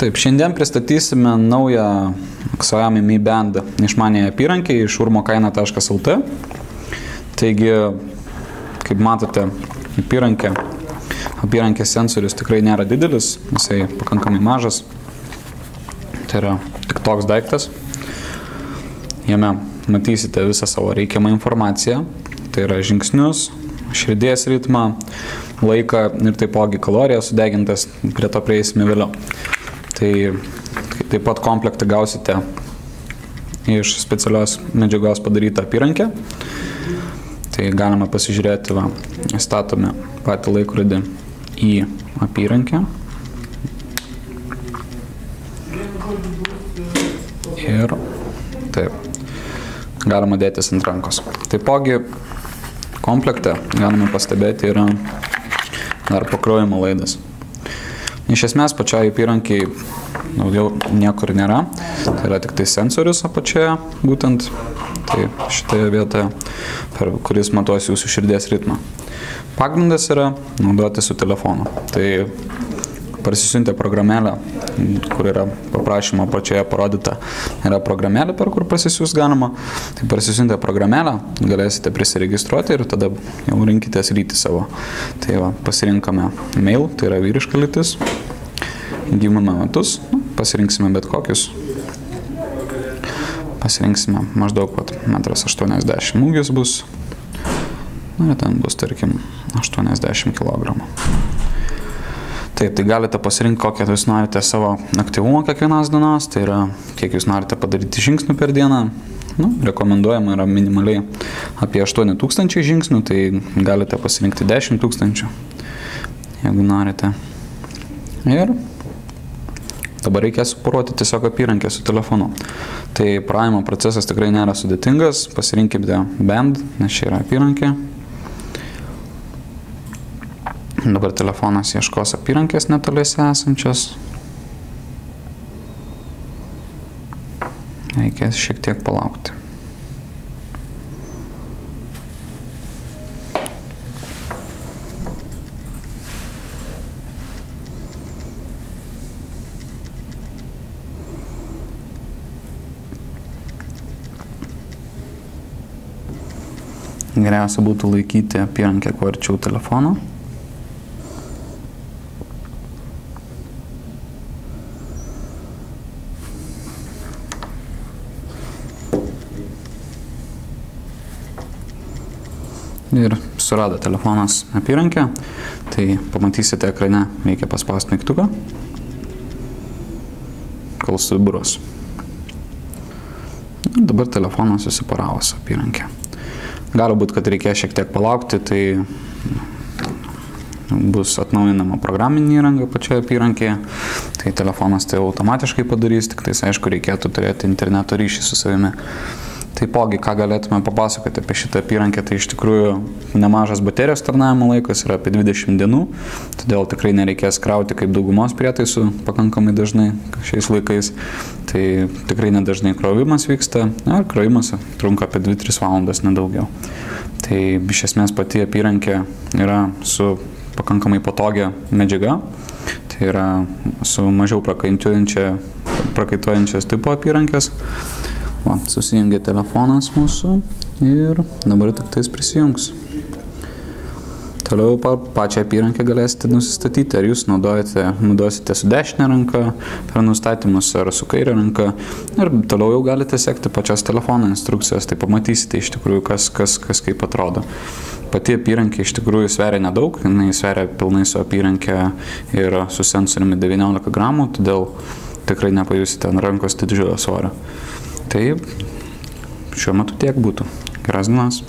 Taip, šiandien pristatysime naują Xiaomi Mi Band išmaniąją apyrankę iš urmokaina.lt. Taigi, kaip matote, apyrankės sensorius tikrai nėra didelis, jisai pakankamai mažas. Tai yra tik toks daiktas. Jame matysite visą savo reikiamą informaciją. Tai yra žingsnius, širdies ritmą, laiką ir taipogi kalorijas sudegintas, prie to prieisime vėliau. Tai taip pat komplektą gausite iš specialios medžiagos padarytą apyrankę. Tai galima pasižiūrėti, statome patį laikrodį į apyrankę. Ir taip, galima dėtis ant rankos. Taipogi komplekte galima pastebėti yra dar pakrovimo laidas. Iš esmės pačiai apyrankiai daugiau niekur nėra, tai yra tik tai sensorius apačioje, būtent tai šitoje vietoje, per kuris matuos jūsų širdies ritmą. Pagrindas yra naudoti su telefonu. Tai parsisiuntę programėlę, kur yra paprašymo apačioje parodyta, yra programėlė, per kur pasisiūs galima. Tai parsisiuntę programėlę galėsite prisiregistruoti ir tada jau rinkitės lytį savo. Tai pasirinkame mail, tai yra vyriška lytis, gimimo metus, pasirinksime bet kokius. Pasirinksime maždaug 1,80 m ūgis bus, ir ten bus, tarkim, 80 kg. Taip, tai galite pasirinkti, kokią jūs norite savo aktyvumą kiekvienos dienos, tai yra, kiek jūs norite padaryti žingsnių per dieną. Rekomenduojama yra minimaliai apie 8000 žingsnių, tai galite pasirinkti 10 000, jeigu norite. Ir dabar reikės suporuoti tiesiog apyrankę su telefonu. Tai pravimo procesas tikrai nėra sudėtingas, pasirinkite Band, nes čia yra apyrankė. Dabar telefonas ieškos apyrankės netoliese esančios. Reikės šiek tiek palaukti. Geriausia būtų laikyti apyrankę kuo arčiau telefono. Ir surado telefonas apyrankę, tai pamatysite ekrane, reikia paspausti mygtuką, kol suvibrus. Ir dabar telefonas susiparavo su apyrankė. Gali būti, kad reikės šiek tiek palaukti, tai bus atnaujinama programinė įranga pačioje apyrankėje, tai telefonas tai automatiškai padarys, tik tais aišku reikėtų turėti interneto ryšį su savimi. Taipogi, ką galėtume papasakoti apie šitą apyrankę, tai iš tikrųjų nemažas baterijos tarnavimo laikas yra apie 20 dienų, todėl tikrai nereikės krauti kaip daugumos prietaisų pakankamai dažnai šiais laikais. Tai tikrai nedažnai krovimas vyksta, ir krovimas trunka apie 2-3 valandas, nedaugiau. Tai iš esmės pati apyrankė yra su pakankamai patogia medžiaga, tai yra su mažiau prakaituojančios tipo apyrankės. Susijungia telefonas mūsų ir dabar tik tais prisijungs. Toliau pačią apyrankę galėsite nusistatyti, ar jūs naudosite su dešinė ranka per nustatymus ar su kairė ranka. Ir toliau jau galite sekti pačios telefono instrukcijos, tai pamatysite iš tikrųjų, kas kaip atrodo. Pati apyrankė iš tikrųjų sveria nedaug, jinai sveria pilnai su apyrankė ir su sensoriumi 19 gramų, todėl tikrai nepajusite ant rankos didžiulio svorio. Tai šiuo metu tiek būtų. Geras dienas.